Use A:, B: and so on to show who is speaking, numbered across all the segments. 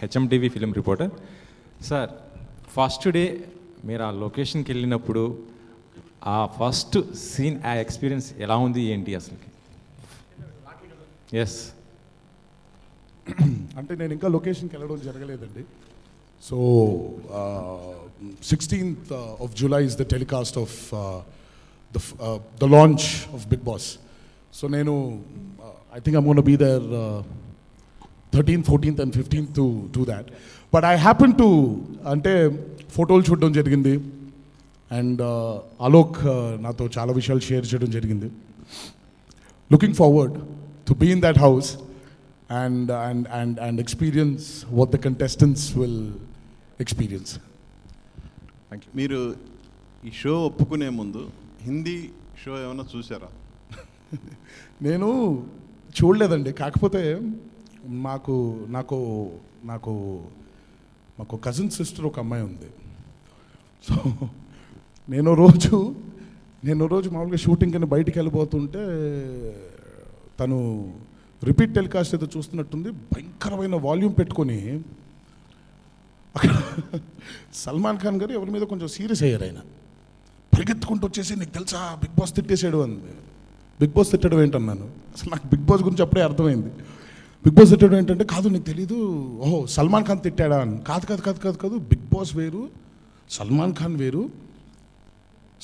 A: HMTV film reporter sir. First day మీరు ఆ లొకేషన్కి వెళ్ళినప్పుడు ఆ ఫస్ట్ సీన్, ఆ ఎక్స్పీరియన్స్ ఎలా ఉంది ఏంటి అసలుకి? ఎస్
B: అంటే నేను ఇంకా లొకేషన్కి వెళ్ళడం జరగలేదండి. So 16th of July is the telecast of the launch of Big Boss. So నేను I think I'm going to be there 13th, 14th and 15th to do that. But I happen to అంటే ఫోటోలు చూడడం జరిగింది and Alok నాతో చాలా విషయాలు share చేయడం జరిగింది. Looking forward to be in that house and experience what the contestants will experience.
C: Thank you. మీరు ఈ షో ఒప్పుకునే ముందు హిందీ షో ఏమైనా చూసారా?
B: నేను చూడలేదండి. కాకపోతే నాకు నాకు నాకు మాకు కజిన్ సిస్టర్ ఒక అమ్మాయి ఉంది. సో నేను రోజు మామూలుగా షూటింగ్ అని బయటికి వెళ్ళిపోతుంటే తను రిపీట్ టెలికాస్ట్ ఏదో చూస్తున్నట్టుంది, భయంకరమైన వాల్యూమ్ పెట్టుకొని అక్కడ సల్మాన్ ఖాన్ గారు ఎవరి మీద కొంచెం సీరియస్ అయ్యారు. ఆయన పరిగెత్తుకుంటూ వచ్చేసి, నీకు తెలుసా బిగ్ బాస్ తిట్టేసాడు అంది. బిగ్ బాస్ తిట్టడం ఏంటన్నాను. అసలు నాకు బిగ్ బాస్ గురించి అప్పుడే అర్థమైంది. బిగ్ బాస్ తిట్టడం ఏంటంటే, కాదు నీకు తెలీదు, ఓహో సల్మాన్ ఖాన్ తిట్టాడా అని. కాదు కాదు కాదు కాదు కాదు బిగ్ బాస్ వేరు, సల్మాన్ ఖాన్ వేరు.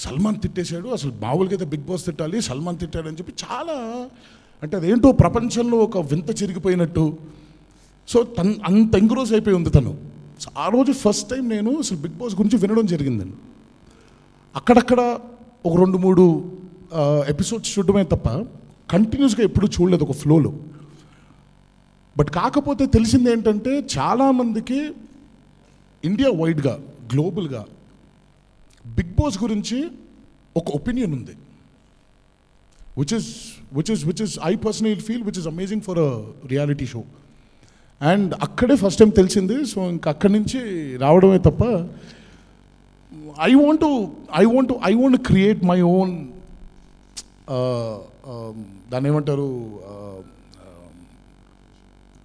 B: సల్మాన్ తిట్టేశాడు, అసలు మామూలుగా అయితే బిగ్ బాస్ తిట్టాలి, సల్మాన్ తిట్టాడు అని చెప్పి చాలా, అంటే అదేంటో ప్రపంచంలో ఒక వింత చిరిగిపోయినట్టు. సో అంత ఎంగ్రోజ్ అయిపోయి ఉంది తను. ఆ రోజు ఫస్ట్ టైం నేను అసలు బిగ్ బాస్ గురించి వినడం జరిగిందండి. అక్కడక్కడ ఒక 2-3 ఎపిసోడ్స్ చూడడమే తప్ప కంటిన్యూస్గా ఎప్పుడూ చూడలేదు ఒక ఫ్లోలో. బట్ కాకపోతే తెలిసింది ఏంటంటే, చాలామందికి ఇండియా వైడ్గా గ్లోబల్గా బిగ్ బాస్ గురించి ఒక ఒపీనియన్ ఉంది, which is I personally feel which is amazing for a reality show. And అక్కడే ఫస్ట్ టైం తెలిసింది. సో ఇంకా అక్కడి నుంచి రావడమే తప్ప I want create my own దాన్ని ఏమంటారు,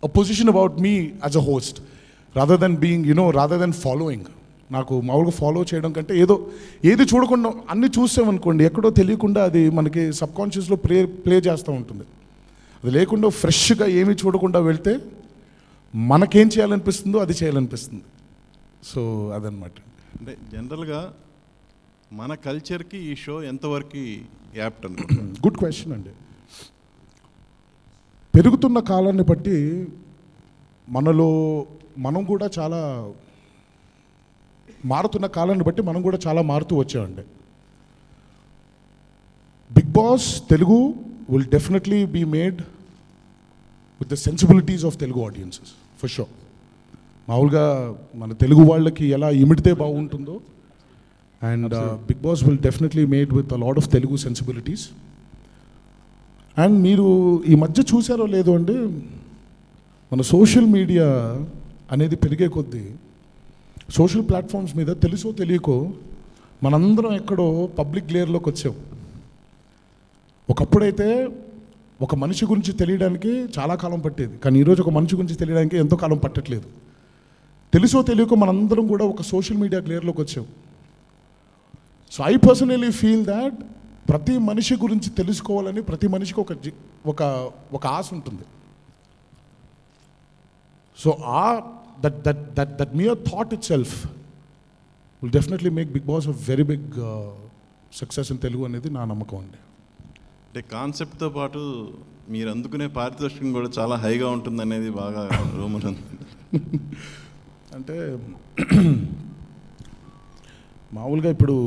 B: a position about me as a host rather than being, rather than following. నాకు మామూలుగా ఫాలో చేయడం కంటే ఏది చూడకుండా అన్నీ చూసామనుకోండి, ఎక్కడో తెలియకుండా అది మనకి సబ్కాన్షియస్లో ప్లే చేస్తూ ఉంటుంది. అది లేకుండా ఫ్రెష్గా ఏమీ చూడకుండా వెళ్తే మనకేం చేయాలనిపిస్తుందో అది చేయాలనిపిస్తుంది. సో అదనమాట.
C: అంటే జనరల్గా మన కల్చర్కి ఈ షో ఎంతవరకు యాప్ట్ అనుకుంటా?
B: గుడ్ క్వశ్చన్ అండి. పెరుగుతున్న కాలాన్ని బట్టి మనం కూడా చాలా మారుతున్న కాలాన్ని బట్టి మనం కూడా చాలా మారుతూ వచ్చామండి. Bigg Boss Telugu will definitely be made with the sensibilities of Telugu audiences for sure. మామూలుగా మన తెలుగు వాళ్ళకి ఎలా ఇమిడితే బాగుంటుందో, and Bigg Boss will definitely made with a lot of Telugu sensibilities. And మీరు ఈ మధ్య చూసారో లేదో అండి, మన సోషల్ మీడియా అనేది పెరిగే కొద్దీ సోషల్ ప్లాట్ఫామ్స్ మీద తెలుసో తెలియకో మనందరం ఎక్కడో పబ్లిక్ గ్లేర్లోకి వచ్చాం. ఒకప్పుడైతే ఒక మనిషి గురించి తెలియడానికి చాలా కాలం పట్టేది, కానీ ఈరోజు ఒక మనిషి గురించి తెలియడానికి ఎంతో కాలం పట్టట్లేదు. తెలుసో తెలియకో మనందరం కూడా ఒక సోషల్ మీడియా గ్లేర్లోకి వచ్చాం. So I personally feel that ప్రతి మనిషి గురించి తెలుసుకోవాలని ప్రతి మనిషికి ఒక ఆశ ఉంటుంది. So that mere thought itself will definitely make Big Boss a very big success in Telugu అనేది నా నమ్మకం అండి.
C: అంటే కాన్సెప్ట్తో పాటు మీరు అందుకునే పారితోషికం కూడా చాలా హైగా ఉంటుంది అనేది బాగా రూమర్ ఉంది.
B: అంటే మామూలుగా ఇప్పుడు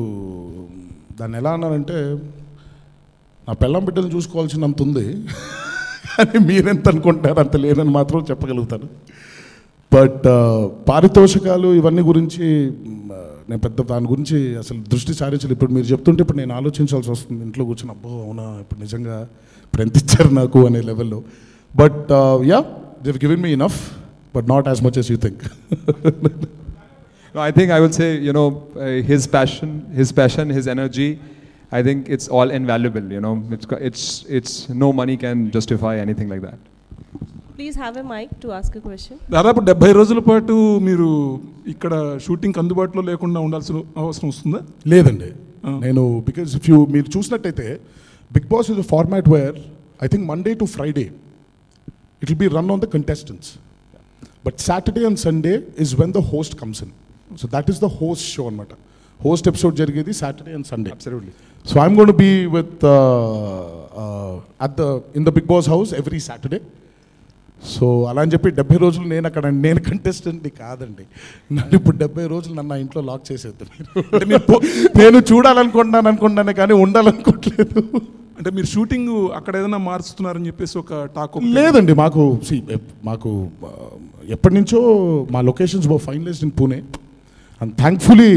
B: దాన్ని ఎలా అన్నారంటే, నా పెళ్ళాం బిడ్డలు చూసుకోవాల్సినంత ఉంది, కానీ మీరెంత అనుకుంటారు అంత లేదని మాత్రం చెప్పగలుగుతాను. బట్ పారితోషికాలు ఇవన్నీ గురించి నేను పెద్ద దాని గురించి అసలు దృష్టి సారించాలి. ఇప్పుడు మీరు చెప్తుంటే ఇప్పుడు నేను ఆలోచించాల్సి వస్తుంది ఇంట్లో కూర్చొని, అబ్బో అవునా ఇప్పుడు నిజంగా ఇప్పుడు ఎంత ఇచ్చారు నాకు అనే లెవెల్లో. But yeah, they've given me enough, but not as much as you think.
D: No, I think I would say, his passion, his energy, I think it's all invaluable. It's no money can justify anything like that.
E: Please have a mic to ask a question.
F: దాదాపు 70 రోజుల పాటు మీరు ఇక్కడ shooting అందుబాటులో లేకుండా ఉండాల్సిన అవసరం వస్తుందా?
B: లేదండి, నేను బికాజ్ ఇఫ్ మీరు చూసినట్టయితే Bigg Boss is a format where I think Monday to Friday it will be run on the contestants, but Saturday and Sunday is when the host comes in. So that is the host show అనమాట. Host episode జరిగేది Saturday and Sunday.
D: Absolutely.
B: So I'm gonna be with in the big Boss house every Saturday. So అలా అని చెప్పి 70 రోజులు నేను అక్కడ నేను కంటెస్టెంట్ని కాదండి. నన్ను ఇప్పుడు 70 రోజులు నన్ను నా ఇంట్లో లాక్ చేసేద్దాం. నేను చూడాలనుకుంటున్నానే కానీ ఉండాలనుకోవట్లేదు.
F: అంటే మీరు షూటింగ్ అక్కడ ఏదైనా మారుస్తున్నారని చెప్పేసి ఒక టాక్
B: లేదండి, మాకు ఎప్పటి నుంచో మా locations were finalized in Pune and thankfully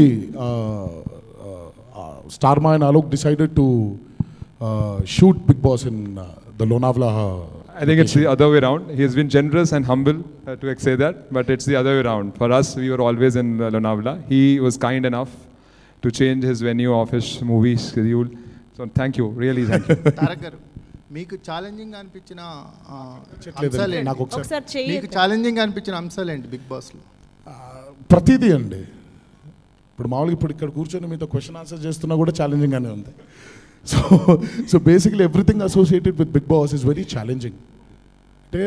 B: Star Maa and Alok decided to shoot Bigg Boss in the Lonavla.
D: I think it's the other way around. He has been generous and humble to say that, but it's the other way around. For us, we were always in Lonavala. He was kind enough to change his venue of his movie schedule. So thank you, really thank you.
G: Tarak గారు, మీకు challenging అనిపించిన అంశాలు ఏంటి?
B: నాకు ఒకసారి
G: మీకు challenging అనిపించిన అంశాలు ఏంటి బిగ్ బాస్లో?
B: ప్రతిదీ అండి. ఇప్పుడు మామూలుగా ఇప్పుడు ఇక్కడ కూర్చొని మీతో క్వశ్చన్ ఆన్సర్ చేస్తున్నా కూడా ఛాలెంజింగ్గానే ఉంది. So basically everything associated with Bigg Boss is very challenging. అంటే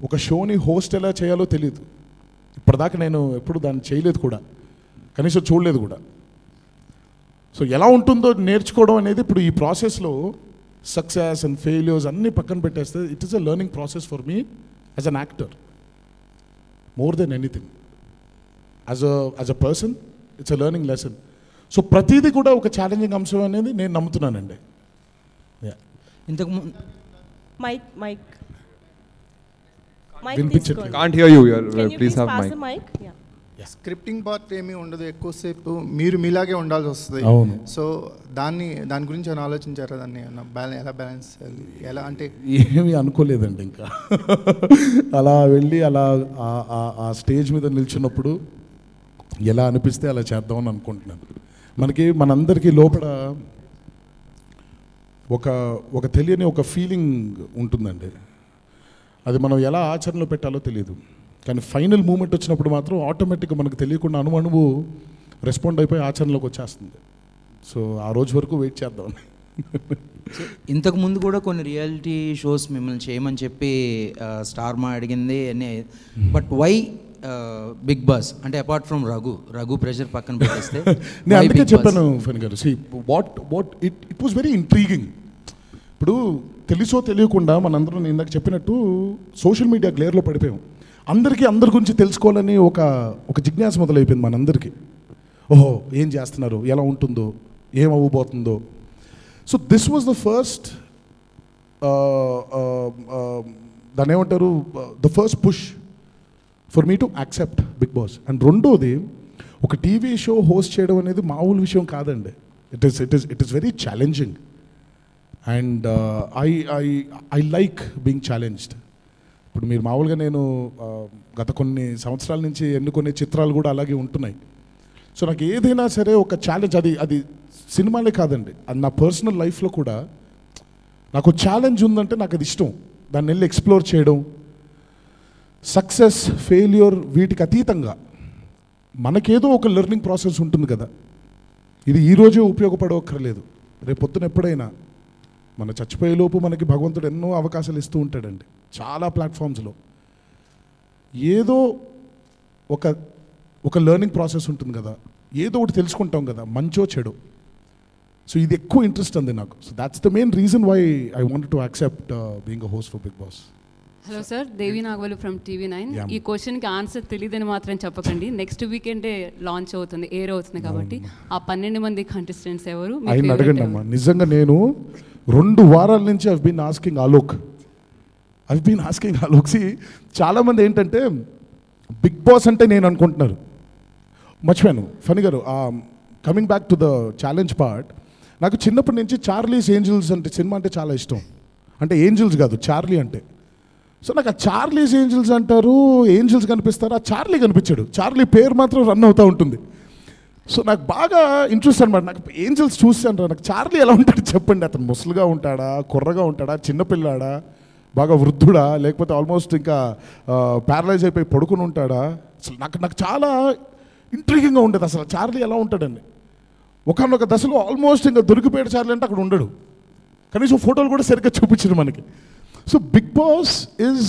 B: ఒక షోని హోస్ట్ ఎలా చేయాలో తెలియదు. ఇప్పటిదాకా నేను ఎప్పుడు దాన్ని చేయలేదు కూడా, కనీసం చూడలేదు కూడా. సో ఎలా ఉంటుందో నేర్చుకోవడం అనేది ఇప్పుడు ఈ ప్రాసెస్లో సక్సెస్ అండ్ ఫెయిల్యూర్స్ అన్నీ పక్కన పెట్టేస్తే it is a learning process for me as an actor more than anything. As a person it's a learning lesson. So ప్రతిదీ కూడా ఒక ఛాలెంజింగ్ అంశం అనేది నేను నమ్ముతున్నానండి.
H: ఇంతకు
E: Mic.
B: వినిపించట్లేదు.
D: Can't hear you.
E: Can you
D: Please
E: please
D: have
E: pass
D: mic.
E: the mic? Yeah.
G: Scripting part ఏమీ ఉండదు, ఎక్కువసేపు మీరు మీలాగే ఉండాల్సి వస్తుంది.
B: అవును.
G: సో దాని గురించి ఏమైనా ఆలోచించారా? దాన్ని ఎలా బ్యాలెన్స్ చేయాలి, ఎలా అంటే?
B: ఏమీ అనుకోలేదండి ఇంకా. అలా వెళ్ళి అలా ఆ స్టేజ్ మీద నిల్చున్నప్పుడు ఎలా అనిపిస్తే అలా చేద్దామని అనుకుంటున్నాను. మనందరికీ లోపల ఒక తెలియని ఒక ఫీలింగ్ ఉంటుందండి. అది మనం ఎలా ఆచరణలో పెట్టాలో తెలియదు, కానీ ఫైనల్ మూమెంట్ వచ్చినప్పుడు మాత్రం ఆటోమేటిక్గా మనకు తెలియకుండా అణువు రెస్పాండ్ అయిపోయి ఆచరణలోకి వచ్చేస్తుంది. సో ఆ రోజు వరకు వెయిట్ చేద్దాం.
H: ఇంతకు ముందు కూడా కొన్ని రియాలిటీ షోస్ మిమ్మల్ని చేయమని చెప్పి స్టార్ మా అడిగింది, బట్ వై బిగ్ బాస్? అంటే అపార్ట్ ఫ్రమ్ రఘు ప్రెషర్ పక్కన పెట్టేస్తే
B: నేను అందుకే చెప్పాను ఫణి గారు, what it was very intriguing. ఇప్పుడు తెలుసో తెలియకుండా మనందరం నేను ఇందాక చెప్పినట్టు సోషల్ మీడియా గ్లేర్లో పడిపోయాం. అందరి గురించి తెలుసుకోవాలని ఒక జిజ్ఞాస మొదలైపోయింది మనందరికీ. ఓహో, ఏం చేస్తున్నారు, ఎలా ఉంటుందో, ఏం అవ్వబోతుందో. So this was the first దాన్ని ఏమంటారు, the first push for me to accept Bigg Boss. And రెండోది, ఒక టీవీ షో హోస్ట్ చేయడం అనేది మామూలు విషయం కాదండి. It is very challenging and I like being challenged. ఇప్పుడు మీరు మామూలుగా నేను గత కొన్ని సంవత్సరాల నుంచి ఎన్నుకునే చిత్రాలు కూడా అలాగే ఉంటున్నాయి. సో నాకు ఏదైనా సరే ఒక ఛాలెంజ్, అది సినిమాలే కాదండి, అది నా పర్సనల్ లైఫ్లో కూడా నాకు ఛాలెంజ్ ఉందంటే నాకు అది ఇష్టం. దాన్ని వెళ్ళి ఎక్స్ప్లోర్ చేయడం, సక్సెస్ ఫెయిల్యూర్ వీటికి అతీతంగా మనకేదో ఒక లెర్నింగ్ ప్రాసెస్ ఉంటుంది కదా. ఇది ఈరోజే ఉపయోగపడవక్కర్లేదు, రేపు పొద్దున ఎప్పుడైనా మన చచ్చిపోయేలోపు మనకి భగవంతుడు ఎన్నో అవకాశాలు ఇస్తూ ఉంటాడండి చాలా ప్లాట్ఫామ్స్లో. ఏదో ఒక లెర్నింగ్ ప్రాసెస్ ఉంటుంది కదా, ఏదో ఒకటి తెలుసుకుంటాం కదా, మంచో చెడు. సో ఇది ఎక్కువ ఇంట్రెస్ట్ ఉంది నాకు. So that's the main reason why I wanted to accept being a host for Bigg Boss.
I: Hello sir, Devi Nagavalli from TV9. ఈ క్వశ్చన్కి ఆన్సర్ తెలియదని మాత్రం చెప్పకండి. నెక్స్ట్ వీకెండే లాంచ్ అవుతుంది, ఎయిర్ అవుతుంది కాబట్టి ఆ 12 మంది కంటెస్టెంట్స్ ఎవరు?
B: ఆయన అడగండి అమ్మా. నిజంగా నేను 2 వారాల నుంచి ఐవ్ బీన్ ఆస్కింగ్ అలోక్. చాలామంది ఏంటంటే బిగ్ బాస్ అంటే నేను అనుకుంటున్నారు. మర్చిపోయాను ఫణి గారు, coming back to the challenge part, నాకు చిన్నప్పటి నుంచి చార్లీస్ ఏంజల్స్ అంటే సినిమా అంటే చాలా ఇష్టం. అంటే ఏంజల్స్ కాదు, చార్లీ అంటే. సో నాకు ఆ చార్లీస్ ఏంజల్స్ అంటారు, ఏంజల్స్ కనిపిస్తారు, ఆ చార్లీ కనిపించాడు. చార్లీ పేరు మాత్రం రన్ అవుతూ ఉంటుంది. సో నాకు బాగా ఇంట్రెస్ట్ అనమాట. నాకు ఏంజల్స్ చూసాను రా, నాకు చార్లీ ఎలా ఉంటాడు చెప్పండి. అతను ముసలిగా ఉంటాడా, కుర్రగా ఉంటాడా, చిన్నపిల్లాడా, బాగా వృద్ధుడా, లేకపోతే ఆల్మోస్ట్ ఇంకా ప్యారలైజ్ అయిపోయి పడుకుని ఉంటాడా? అసలు నాకు చాలా ఇంట్రీగింగ్గా ఉండేది అసలు చార్లీ ఎలా ఉంటాడని. ఒకనొక దశలో ఆల్మోస్ట్ ఇంకా దొరికిపోయాడు చార్లీ అంటే అక్కడ ఉండడు, కనీసం ఫోటోలు కూడా సరిగ్గా చూపించరు మనకి. So big boss is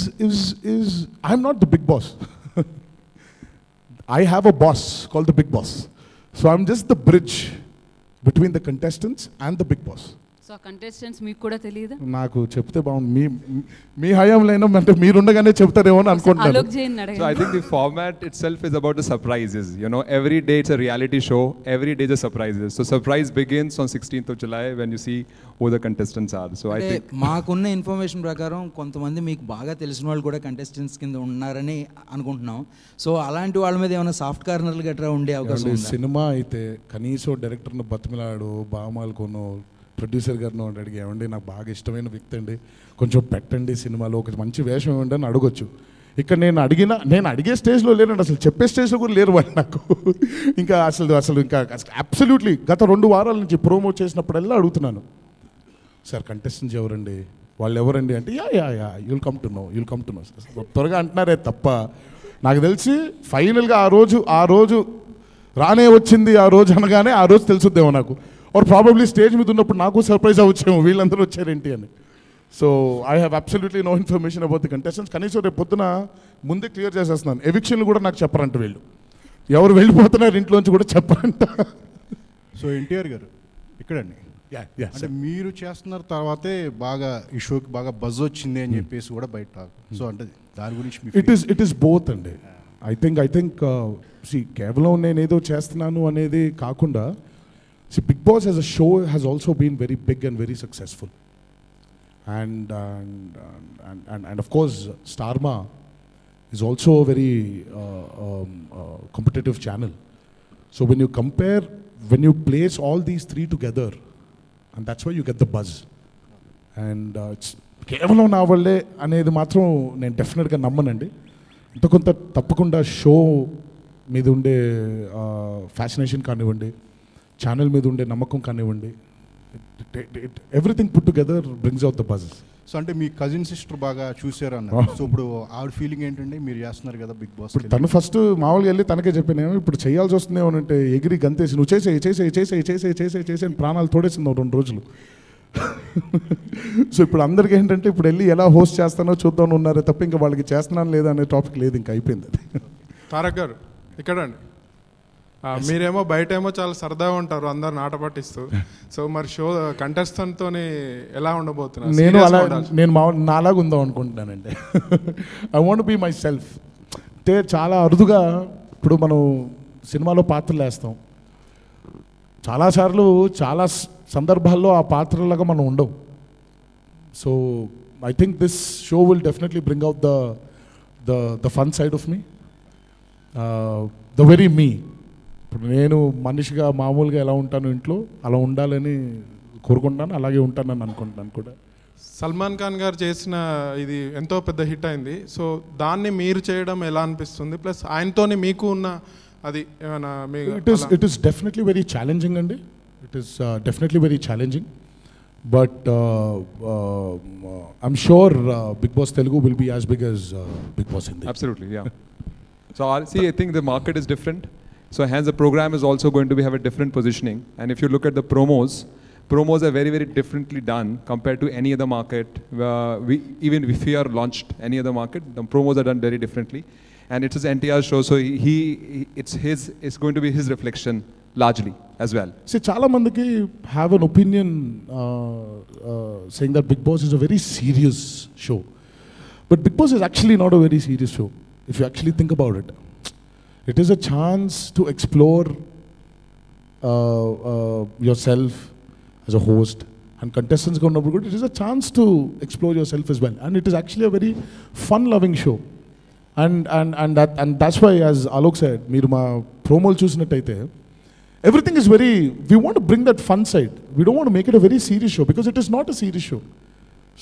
B: I'm not the big boss. I have a boss called the Big Boss. So I'm just the bridge between the contestants and the Big Boss.
I: So contestants మీకు కూడా తెలియదా?
B: నాకు చెప్తే బాగుంది. మీ హయాంలో అంటే మీరుండగానే చెప్తారేమో అని అనుకుంటున్నాను.
I: అలోక్ జైన్ అడగండి.
D: So I think the format itself is about the surprises. You know, every day it's a reality show. Every day is a surprises. So surprise begins on 16th of July when you see who the contestants are. So I think
H: మాకున్న information ప్రకారం కొంతమంది మీకు బాగా తెలిసిన వాళ్ళు కూడా contestants కింద ఉన్నారని అనుకుంటున్నాం. సో అలాంటి వాళ్ళ మీద ఏమైనా సాఫ్ట్ కార్నర్లు గట్రా ఉండే అవకాశం ఉందా?
B: సినిమా అయితే కనీసం డైరెక్టర్ను బతిమిలాడు, బామాలు కొను, ప్రొడ్యూసర్ గారిని అడిగి, ఏమండి నాకు బాగా ఇష్టమైన వ్యక్తి అండి, కొంచెం పెట్టండి సినిమాలో, ఒక మంచి వేషం ఇవ్వండి అని అడగొచ్చు. ఇక్కడ నేను అడిగే స్టేజ్లో లేనండి, అసలు చెప్పే స్టేజ్లో కూడా లేరు వాళ్ళు నాకు. ఇంకా అసలు ఇంకా అబ్సల్యూట్లీ గత 2 వారాల నుంచి ప్రోమోట్ చేసినప్పుడల్లా అడుగుతున్నాను, సార్ కంటెస్టెంట్స్ ఎవరండి, వాళ్ళు ఎవరండి అంటే yeah you'll come to know త్వరగా అంటున్నారే తప్ప, నాకు తెలిసి ఫైనల్గా ఆ రోజు రానే వచ్చింది, ఆ రోజు అనగానే ఆ రోజు తెలుసుద్దేమో నాకు. ఆర్ ప్రాబబ్లీ స్టేజ్ మీద ఉన్నప్పుడు నాకు సర్ప్రైజ్ అవ్వచ్చేమో వీళ్ళందరూ వచ్చారేంటి అని. So I have absolutely no information about the contestants. కనీసం రేపు పొద్దున ముందే క్లియర్ చేసేస్తున్నాను, ఎవిక్షన్లు కూడా నాకు చెప్పరంట వీళ్ళు, ఎవరు వెళ్ళిపోతున్నారు ఇంట్లోంచి కూడా చెప్పరంట.
J: సో ఎన్టీఆర్ గారు ఇక్కడండి, అంటే మీరు చేస్తున్న తర్వాతే బాగా ఈ షోకి బాగా బజ్ వచ్చింది అని చెప్పేసి కూడా బయట. సో అంటే దాని గురించి
B: ఇట్ ఈస్ బోత్ అండి. ఐ థింక్ కేవలం నేను ఏదో చేస్తున్నాను అనేది కాకుండా, Big Boss as a show has also been very big and very successful, and of course Starma is also a very competitive channel. So when you place all these 3 together, and that's why you get the buzz. And it's కేవలం నా వల్లే అనేది మాత్రం నేను డెఫినెట్గా నమ్మనండి. ఇంత కొంత తప్పకుండా షో మీద ఉండే ఫ్యాసినేషన్ కానివ్వండి, ఛానల్ మీద ఉండే నమ్మకం కానివ్వండి, everything put together brings out the buzz.
J: So అంటే మీ కజిన్ సిస్టర్ బాగా చూసారు అన్నారు. సో ఇప్పుడు ఆవిడ ఫీలింగ్ ఏంటండి, మీరు చేస్తున్నారు కదా బిగ్ బాస్?
B: ఇప్పుడు తను ఫస్ట్ మామూలుగా వెళ్ళి తనకే చెప్పాను, ఇప్పుడు చేయాల్సి వస్తుందేమో అంటే ఎగిరి గంతేసి నువ్వు చేసే అని ప్రాణాలు తోడేసింది 2 రోజులు. సో ఇప్పుడు అందరికీ ఏంటంటే ఇప్పుడు వెళ్ళి ఎలా హోస్ట్ చేస్తానో చూద్దాం ఉన్నారే తప్ప ఇంకా వాళ్ళకి చేస్తున్నాను లేదా అనే టాపిక్ లేదు, ఇంకా అయిపోయింది అది.
F: తారక్ గారు ఇక్కడండి, మీరేమో బయటేమో చాలా సరదాగా ఉంటారు అందరు నాట పట్టిస్తూ. సో మరి షో కంటెస్టెంట్తో ఎలా ఉండబోతున్నారు?
B: నేను నాలాగా ఉందాం అనుకుంటున్నానండి. I want be myself. అంటే చాలా అరుదుగా ఇప్పుడు మనం సినిమాలో పాత్రలు వేస్తాం, చాలాసార్లు చాలా సందర్భాల్లో ఆ పాత్రలాగా మనం ఉండవు. So I think this show will definitely bring out the fun side of me, the very me. ఇప్పుడు నేను మనిషిగా మామూలుగా ఎలా ఉంటాను ఇంట్లో అలా ఉండాలని కోరుకుంటాను, అలాగే ఉంటానని అనుకుంటున్నాను కూడా.
F: సల్మాన్ ఖాన్ గారు చేసిన ఇది ఎంతో పెద్ద హిట్ అయింది. సో దాన్ని మీరు చేయడం ఎలా అనిపిస్తుంది? ప్లస్ ఆయనతోని మీకు ఉన్న అది ఏమైనా?
B: It is definitely very challenging అండి. It is definitely very challenging, but I'm sure Bigg Boss Telugu will be as big as Bigg Boss Hindi.
D: Absolutely, yeah. So I think the market is different. So hence the program is also going to have a different positioning. And if you look at the promos are very, very differently done compared to any other market. Even if we are launched any other market, the promos are done very differently. And it's his NTR show, so it's going to be his reflection largely as well.
B: See, chala mandiki have an opinion saying that Big Boss is a very serious show. But Big Boss is actually not a very serious show, if you actually think about it. It is a chance to explore yourself as a host, and contestants go good. It is a chance to explore yourself as well, and it is actually a very fun-loving show. And that's why, as Alok said, మీరు మా ప్రోమోలు చూసినట్టయితే everything is very, we want to bring that fun side. We don't want to make it a very serious show because it is not a serious show.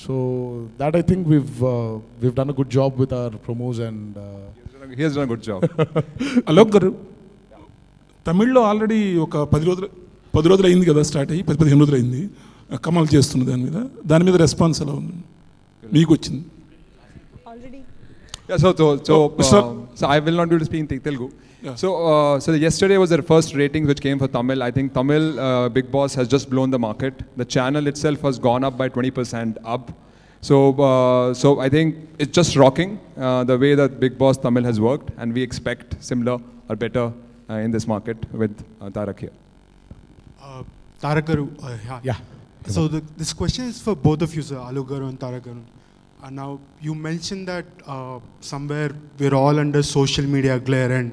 B: So that I think we've done a good job with our promos, and
D: he has done a good job.
F: Alok గారు, తమిళ్లో already ఒక 10 రోజులు అయింది కదా, start అయ్యి 15 రోజులు అయింది. కమల్ చేస్తున్న దాని మీద రెస్పాన్స్ ఎలా ఉంది మీకు వచ్చింది?
D: Yeah, so I will not be able to speak in Telugu.
B: Yeah.
D: So yesterday was their first ratings which came for Tamil. I think Tamil Big Boss has just blown the market. The channel itself has gone up by 20% up. So I think it's just rocking the way that Big Boss Tamil has worked, and we expect similar or better in this market with Tarak here.
K: Tarak garu,
B: Yeah.
K: So this question is for both of you, sir, Alok garu and Tarak garu. Now you mentioned that somewhere we're all under social media glare, and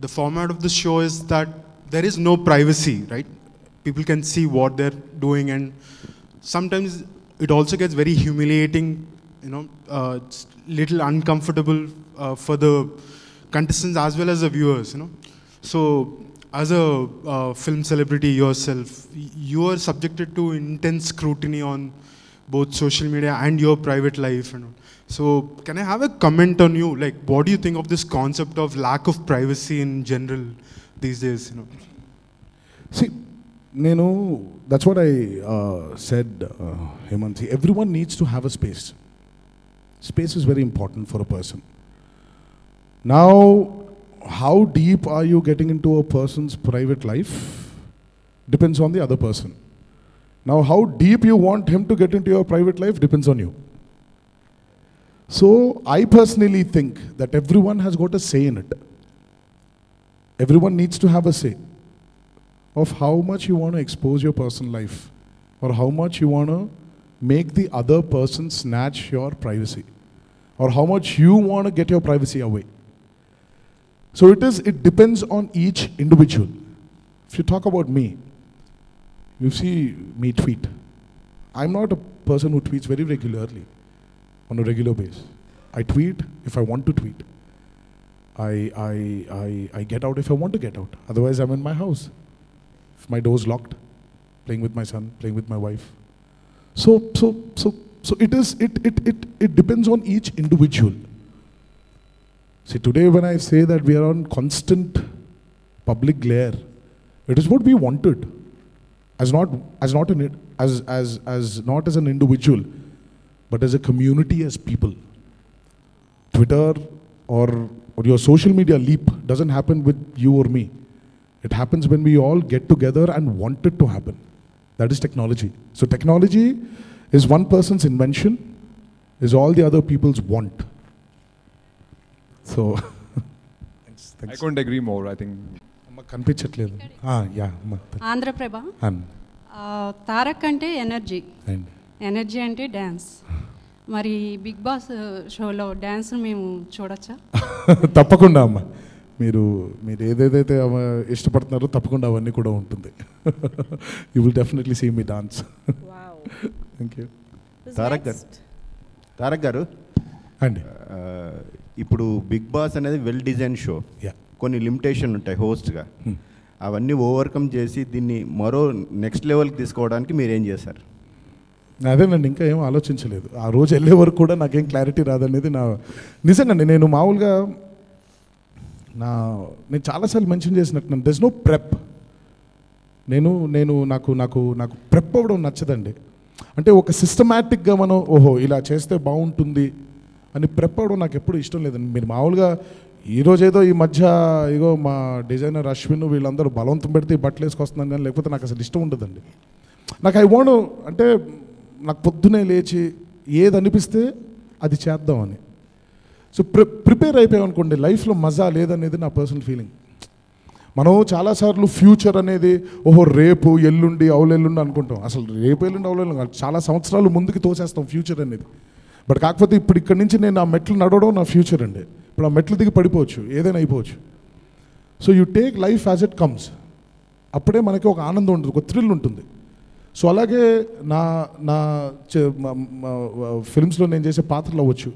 K: the format of the show is that there is no privacy, right? People can see what they're doing, and sometimes it also gets very humiliating, you know, it's little uncomfortable for the contestants as well as the viewers, you know. So as a film celebrity yourself, you are subjected to intense scrutiny on both social media and your private life, you know. So can I have a comment on you, like what do you think of this concept of lack of privacy in general these days, you know?
B: See, that's what I said, Hemant. See, everyone needs to have a space. Space is very important for a person. Now, how deep are you getting into a person's private life depends on the other person. Now, how deep you want him to get into your private life depends on you. So, I personally think that everyone has got a say in it. Everyone needs to have a say of how much you want to expose your personal life, or how much you want to make the other person snatch your privacy, or how much you want to get your privacy away. So it depends on each individual. If you talk about me, you see me tweet. I'm not a person who tweets very regularly, on a regular basis. I tweet if I want to tweet. I get out if I want to get out. Otherwise, I'm in my house. If my door's locked, playing with my son, playing with my wife. So it depends on each individual. See, today when I say that we are on constant public glare, it is what we wanted, not as an individual, but as a community, as people. Twitter or your social media leap doesn't happen with you or me. It happens when we all get together and want it to happen. That is technology. So technology is one person's invention, is all the other people's want. So, thanks.
D: I couldn't agree more, I think.
B: కనిపించట్లేదు.
L: ఆంధ్రప్రభ. తారక్ అంటే energy, energy అంటే dance. మరి big boss షోలో dance మేము చూడొచ్చా?
B: తప్పకుండా అమ్మ, మీరు ఏదేదైతే ఇష్టపడుతున్నారో తప్పకుండా అవన్నీ కూడా ఉంటుంది. You will definitely see me dance. Thank you.
M: Tarak గారు
B: అండి,
M: ఇప్పుడు బిగ్ బాస్ అనేది వెల్ డిజైన్ షో, కొన్ని లిమిటేషన్ ఉంటాయి హోస్ట్గా, అవన్నీ ఓవర్కమ్ చేసి దీన్ని మరో నెక్స్ట్ లెవెల్కి తీసుకోవడానికి మీరు ఏం చేశారు?
B: అదేనండి, ఇంకా ఏం ఆలోచించలేదు. ఆ రోజు వెళ్ళే వరకు కూడా నాకేం క్లారిటీ రాదనేది నా నిజంగా. నేను మామూలుగా నేను చాలాసార్లు మెన్షన్ చేసినట్టు దెర్ ఇస్ నో ప్రెప్. నాకు ప్రెప్ అవ్వడం నచ్చదండి. అంటే ఒక సిస్టమాటిక్గా మనం ఇలా చేస్తే బాగుంటుంది అని ప్రెప్ అవ్వడం నాకు ఎప్పుడు ఇష్టం లేదండి. మీరు మామూలుగా ఈరోజేదో ఈ మధ్య ఇగో మా డిజైనర్ అశ్విన్ వీళ్ళందరూ బలవంతం పెడితే బట్టలు వేసుకొస్తున్నాను, కానీ లేకపోతే నాకు అసలు ఇష్టం ఉండదండి. నాకు ఐ వాంట్ అంటే నాకు పొద్దునే లేచి ఏది అనిపిస్తే అది చేద్దామని. సో ప్రిపేర్ అయిపోయామనుకోండి, లైఫ్లో మజా లేదనేది నా పర్సనల్ ఫీలింగ్. మనం చాలాసార్లు ఫ్యూచర్ అనేది రేపు ఎల్లుండి అవులెల్లుండి అనుకుంటాం. అసలు రేపు ఎల్లుండి అవులెల్లుండి చాలా సంవత్సరాలు ముందుకు తోసేస్తాం ఫ్యూచర్ అనేది. బట్ కాకపోతే ఇప్పుడు ఇక్కడి నుంచి నేను ఆ మెట్లు నడవడం నా ఫ్యూచర్ అండి. ఇప్పుడు ఆ మెట్లు దిగి పడిపోవచ్చు, ఏదైనా అయిపోవచ్చు. So you take life as it comes. అప్పుడే మనకి ఒక ఆనందం ఉంటుంది, ఒక థ్రిల్ ఉంటుంది. సో అలాగే నా ఫిల్మ్స్లో నేను చేసే పాత్రలు అవ్వచ్చు,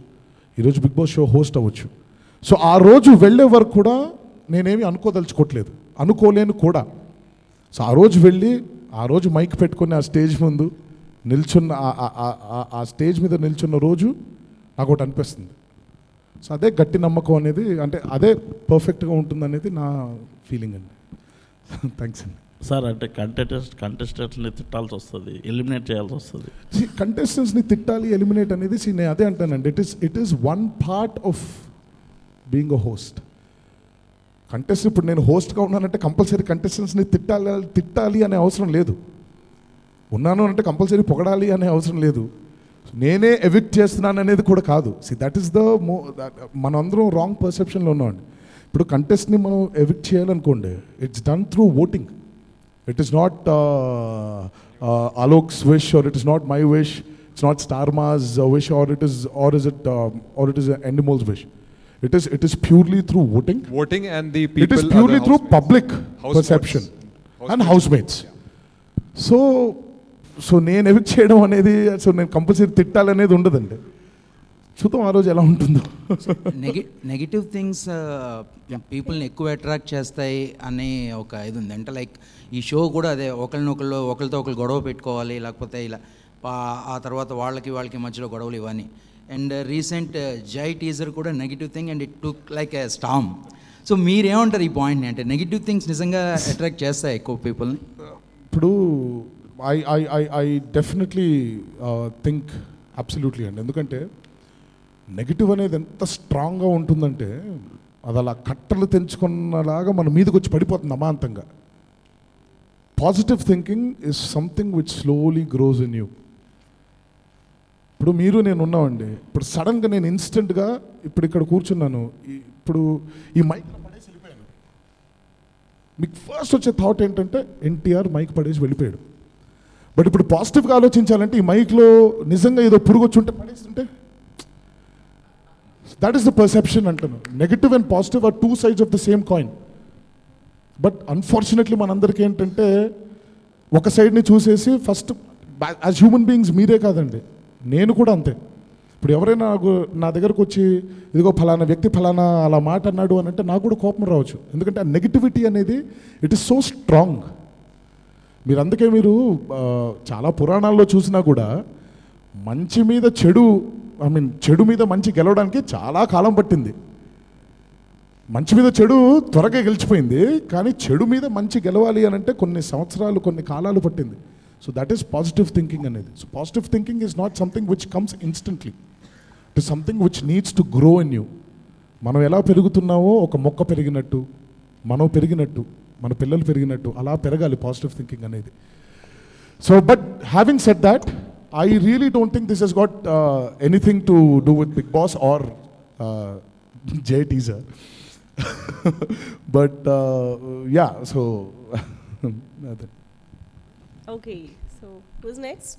B: ఈరోజు బిగ్ బాస్ షో హోస్ట్ అవ్వచ్చు. సో ఆ రోజు వెళ్ళే వరకు కూడా నేనేమి అనుకోదలుచుకోవట్లేదు, అనుకోలేను కూడా. సో ఆ రోజు వెళ్ళి ఆ రోజు మైక్ పెట్టుకుని ఆ స్టేజ్ ముందు నిల్చున్న ఆ స్టేజ్ మీద నిల్చున్న రోజు నాకు ఒకటి అనిపిస్తుంది. సో అదే గట్టి నమ్మకం అనేది, అంటే అదే పర్ఫెక్ట్గా ఉంటుంది అనేది నా ఫీలింగ్ అండి. థ్యాంక్స్ అండి.
N: సార్, అంటే కంటెస్టెంట్స్ని తిట్టాల్సి వస్తుంది, ఎలిమినేట్ చేయాల్సి వస్తుంది.
B: కంటెస్టెంట్స్ని తిట్టాలి, ఎలిమినేట్ అనేది నేను అదే అంటానండి. It is one part of being a host. Contestant ఇప్పుడు నేను హోస్ట్గా ఉన్నానంటే కంపల్సరీ కంటెస్టెంట్స్ని తిట్టాలి అనే అవసరం లేదు. ఉన్నాను అంటే కంపల్సరీ పొగడాలి అనే అవసరం లేదు. నేనే ఎవిక్ట్ చేస్తున్నాను అనేది కూడా కాదు. దట్ ఈస్ ద మనందరం రాంగ్ పర్సెప్షన్లో ఉన్నామండి. ఇప్పుడు కంటెస్ట్ని మనం ఎవిక్ట్ చేయాలనుకోండి, it's done through voting. It is not Alok's wish, or it is not my wish. It's not Starma's wish, or it is Endemol's wish. It is purely through voting.
D: Voting, and the people.
B: It is purely through public perception and housemates. So నేను evict చేయడం అనేది, so నేను compulsory తిట్టాలనేది ఉండదండి. చూద్దాం ఆ రోజు ఎలా ఉంటుందో.
H: నెగిటివ్ థింగ్స్ పీపుల్ని ఎక్కువ అట్రాక్ట్ చేస్తాయి అనే ఒక ఇది ఉంది. అంటే లైక్ ఈ షో కూడా అదే, ఒకరితో ఒకరు గొడవ పెట్టుకోవాలి, లేకపోతే ఇలా ఆ తర్వాత వాళ్ళకి మధ్యలో గొడవలు ఇవన్నీ. అండ్ రీసెంట్ జై టీజర్ కూడా negative thing, and it took like a storm. So మీరేమంటారు ఈ పాయింట్ని? అంటే నెగిటివ్ థింగ్స్ నిజంగా అట్రాక్ట్ చేస్తాయి ఎక్కువ పీపుల్ని?
B: ఇప్పుడు ఐ డెఫినెట్లీ థింక్ అబ్సల్యూట్లీ అండి. ఎందుకంటే నెగిటివ్ అనేది ఎంత స్ట్రాంగ్గా ఉంటుందంటే అది అలా కట్టలు తెంచుకున్నలాగా మన మీదకి వచ్చి పడిపోతుంది అమాంతంగా. Positive thinking is something which slowly gross in you. ఇప్పుడు మీరు నేను ఉన్నామండి, ఇప్పుడు సడన్గా నేను ఇన్స్టెంట్గా ఇప్పుడు ఇక్కడ కూర్చున్నాను, ఇప్పుడు ఈ మైక్ పడేసి వెళ్ళిపోయాను. మీకు ఫస్ట్ వచ్చే థాట్ ఏంటంటే ఎన్టీఆర్ మైక్ పడేసి వెళ్ళిపోయాడు. బట్ ఇప్పుడు పాజిటివ్గా ఆలోచించాలంటే ఈ మైక్లో నిజంగా ఏదో పురుగు వచ్చి ఉంటే పడేస్తుంటే, దట్ ఈస్ ద పర్సెప్షన్ అంటాను. Negative and positive or two sides of the same coin. But unfortunately మనందరికీ ఏంటంటే ఒక సైడ్ని చూసేసి ఫస్ట్ యాజ్ హ్యూమన్ బీయింగ్స్ మీరే కాదండి, నేను కూడా అంతే. ఇప్పుడు ఎవరైనా నా దగ్గరకు వచ్చి ఇదిగో ఫలానా వ్యక్తి ఫలానా అలా మాట అన్నాడు అని అంటే నాకు కూడా కోపం రావచ్చు. ఎందుకంటే ఆ నెగిటివిటీ అనేది ఇట్ ఈస్ సో స్ట్రాంగ్. మీరు అందుకే మీరు చాలా పురాణాల్లో చూసినా కూడా మంచి మీద చెడు, చెడు మీద మంచి గెలవడానికి చాలా కాలం పట్టింది. మంచి మీద చెడు త్వరగా గెలిచిపోయింది, కానీ చెడు మీద మంచి గెలవాలి అని అంటే కొన్ని సంవత్సరాలు, కొన్ని కాలాలు పట్టింది. So that is positive thinking అనేది. So positive thinking is not something which comes instantly. It is something which needs to grow in you. మనం ఎలా పెరుగుతున్నామో, ఒక మొక్క పెరిగినట్టు, మనం పెరిగినట్టు, మన పిల్లలు పెరిగినట్టు అలా పెరగాలి పాజిటివ్ థింకింగ్ అనేది. So but having said that, I really don't think this has got anything to do with Bigg Boss or Jay teaser. But yeah, so
E: okay, so who's next?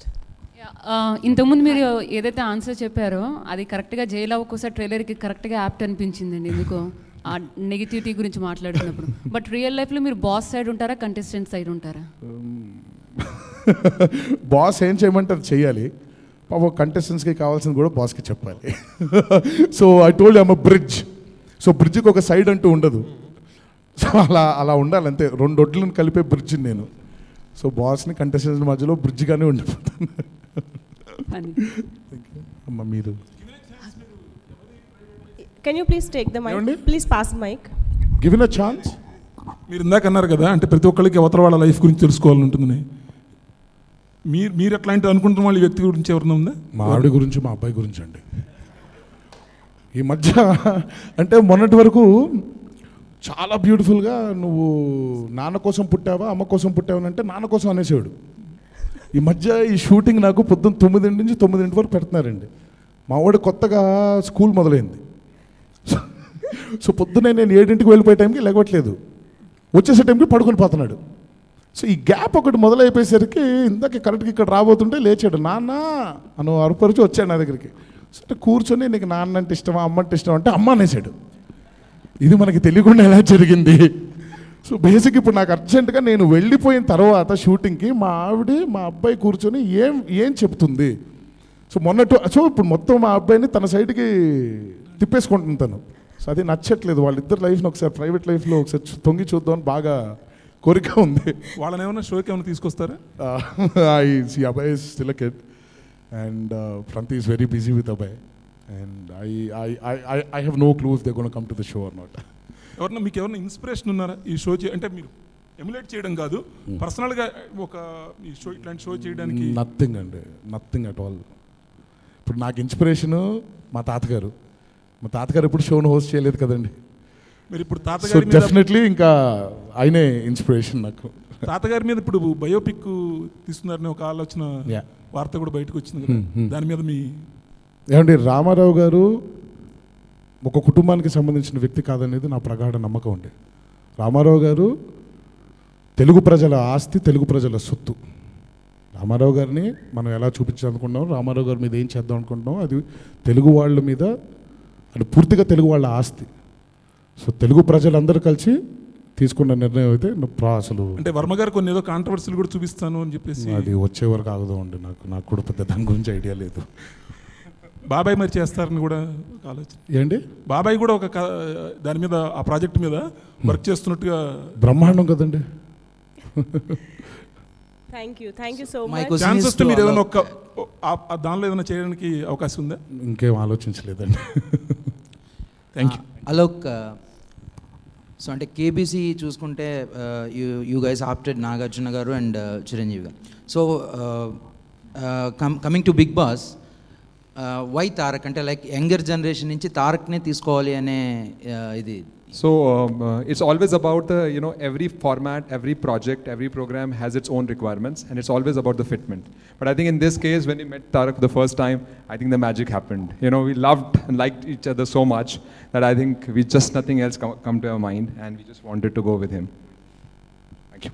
I: ఇంతకుముందు మీరు ఏదైతే ఆన్సర్ చెప్పారో అది కరెక్ట్గా జైలవ్ కోసం ట్రైలర్కి కరెక్ట్గా apt అనిపించిందండి. ఎందుకో ఆ నెగిటివిటీ గురించి మాట్లాడుతున్నప్పుడు. బట్ రియల్ లైఫ్లో మీరు బాస్ సైడ్ ఉంటారా, కంటెస్టెంట్ సైడ్ ఉంటారా?
B: బాస్ ఏం చేయమంటారు చేయాలి. పాపం కంటెస్టెంట్స్కి కావాల్సింది కూడా బాస్కి చెప్పాలి. So I told I'm a bridge. సో బ్రిడ్జ్కి ఒక సైడ్ అంటూ ఉండదు. సో అలా ఉండాలి అంతే. రెండు ఒడ్లను కలిపే బ్రిడ్జ్ నేను. సో బాస్ని కంటెస్టెంట్స్ మధ్యలో బ్రిడ్జ్గానే ఉండిపోతాను. అమ్మ మీరు
E: Can you please take the mic? Please pass the mic.
B: Given a chance.
O: మీరు ఇందాక అన్నారు కదా, అంటే ప్రతి ఒక్కరికి అవతల వాళ్ళ లైఫ్ గురించి తెలుసుకోవాలని ఉంటుందని. మీరు ఎట్లాంటి అనుకుంటున్న వాళ్ళ వ్యక్తి గురించి ఎవరైనా ఉందా?
B: మా ఆవిడ గురించి, మా అబ్బాయి గురించి అండి. ఈ మధ్య అంటే మొన్నటి వరకు చాలా బ్యూటిఫుల్గా నువ్వు నాన్న కోసం పుట్టావా అమ్మ కోసం పుట్టావా అంటే నాన్న కోసం అనేసాడు. ఈ మధ్య ఈ షూటింగ్ నాకు పొద్దున్న 9 నుంచి 9 వరకు పెడుతున్నారండి. మా వాడు కొత్తగా స్కూల్ మొదలైంది. సో పొద్దున్నే నేను 7 వెళ్ళిపోయే టైంకి లేవట్లేదు, వచ్చేసే టైంకి పడుకొని పోతున్నాడు. సో ఈ గ్యాప్ ఒకటి మొదలైపోయేసరికి ఇందాక కరెక్ట్గా ఇక్కడ రాబోతుంటే లేచాడు, నాన్న అను అరుపరిచి వచ్చాడు నా దగ్గరికి. సరే కూర్చొని నీకు నాన్న అంటే ఇష్టమా అమ్మ అంటే ఇష్టం అంటే అమ్మ అనేసాడు. ఇది మనకి తెలియకుండా ఎలా జరిగింది? సో బేసిక్ ఇప్పుడు నాకు అర్జెంటుగా నేను వెళ్ళిపోయిన తర్వాత షూటింగ్కి మా ఆవిడ మా అబ్బాయి కూర్చొని ఏం చెప్తుంది. సో సో ఇప్పుడు మొత్తం మా అబ్బాయిని తన సైడ్కి తిప్పేసుకుంటుంటాను. సో అది నచ్చట్లేదు. వాళ్ళిద్దరు లైఫ్ని ఒకసారి ప్రైవేట్ లైఫ్లో ఒకసారి తొంగి చూద్దామని బాగా కోరిక ఉంది.
O: వాళ్ళని ఏమైనా షోకి ఏమైనా తీసుకొస్తారా?
B: అబ్బాయి is still a kid and Franti is very busy with అబ్బాయి and I have no clue if they're going to come to the show or not.
O: ఎవరన్నా మీకు ఎవరైనా ఇన్స్పిరేషన్ ఉన్నారా ఈ షో అంటే మీరు ఎమ్యులేట్ చేయడం కాదు, పర్సనల్గా ఒక ఈ షో ఇట్లాంటి షో చేయడానికి?
B: నథింగ్ అండి, నథింగ్ అట్ ఆల్. ఇప్పుడు నాకు ఇన్స్పిరేషను మా తాతగారు, మా తాతగారు ఎప్పుడు షోను హోస్ట్ చేయలేదు కదండి.
O: మీరు ఇప్పుడు
B: సో
O: తాతగారి మీద
B: డెఫినెట్లీ ఇంకా ఆయనే ఇన్స్పిరేషన్ నాకు.
O: తాతగారి మీద ఇప్పుడు బయోపిక్ తీస్తున్నారని ఒక ఆలోచన వార్త కూడా బయటకు వచ్చింది కదా, దాని మీద మీ
B: ఏమండి, రామారావు గారు ఒక కుటుంబానికి సంబంధించిన వ్యక్తి కాదనేది నా ప్రగాఢ నమ్మకం అండి. రామారావు గారు తెలుగు ప్రజల ఆస్తి, తెలుగు ప్రజల సొత్తు. రామారావు గారిని మనం ఎలా చూపించాలనుకుంటున్నాం, రామారావు గారి మీద ఏం చేద్దాం అనుకుంటున్నాం, అది తెలుగు వాళ్ళ మీద, అది పూర్తిగా తెలుగు వాళ్ళ ఆస్తి. సో తెలుగు ప్రజలందరూ కలిసి తీసుకున్న నిర్ణయం అయితే అసలు
O: అంటే వర్మ గారు కొన్ని ఏదో కాంట్రవర్సీలు కూడా చూపిస్తాను అని చెప్పేసి
B: అది వచ్చే వరకు ఆగదు అండి. నాకు కూడా పెద్ద దాని గురించి ఐడియా లేదు.
O: బాబాయ్ మరి చేస్తారని కూడా ఆలోచన
B: ఏంటి,
O: బాబాయ్ కూడా ఒక దాని మీద ఆ ప్రాజెక్ట్ మీద వర్క్ చేస్తున్నట్టుగా.
B: బ్రహ్మాండం కదండి.
E: Thank you so
H: My
E: much.
H: question
O: chance
H: is
O: వస్తే
H: to
O: మీరు ఏదైనా
H: Alok.
O: దానిలో ఏదైనా చేయడానికి అవకాశం ఉందా?
B: ఇంకేం ఆలోచించలేదండి.
O: Thank you.
H: అలోక్, సో అంటే కేబీసీ చూసుకుంటే you guys opted Nagarjuna garu and Chiranjeevi garu. So coming to Bigg Boss, why Tarak అంటే లైక్ యంగర్ జనరేషన్ నుంచి తారక్నే తీసుకోవాలి అనే ఇది.
D: So it's always about the, you know, every format, every project, every program has its own requirements, and it's always about the fitment. But I think in this case, when we met Tarak the first time, I think the magic happened. You know, we loved and liked each other so much that I think we just nothing else come to our mind, and we just wanted to go with him. Thank you.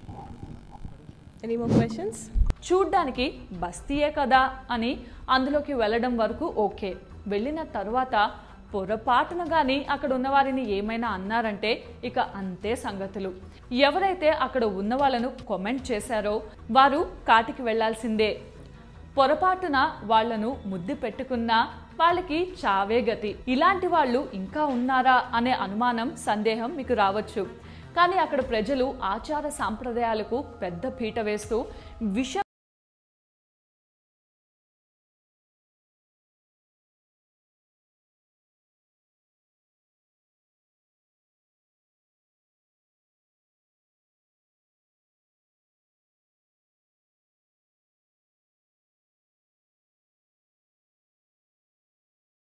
E: Any more questions?
P: చూడ్డానికి బస్తీయే కదా అని అందులోకి వెళ్ళడం వరకు okay. వెళ్ళిన తర్వాత పొరపాటున కానీ అక్కడ ఉన్నవారిని ఏమైనా అన్నారంటే ఇక అంతే సంగతులు. ఎవరైతే అక్కడ ఉన్న వాళ్ళను కామెంట్ చేశారో వారు కాటికి వెళ్లాల్సిందే. పొరపాటున వాళ్లను ముద్దు పెట్టుకున్నా వాళ్ళకి చావే గతి. ఇలాంటి వాళ్ళు ఇంకా ఉన్నారా అనే అనుమానం, సందేహం మీకు రావచ్చు. కానీ అక్కడ ప్రజలు ఆచార సాంప్రదాయాలకు పెద్ద పీట వేస్తూ విష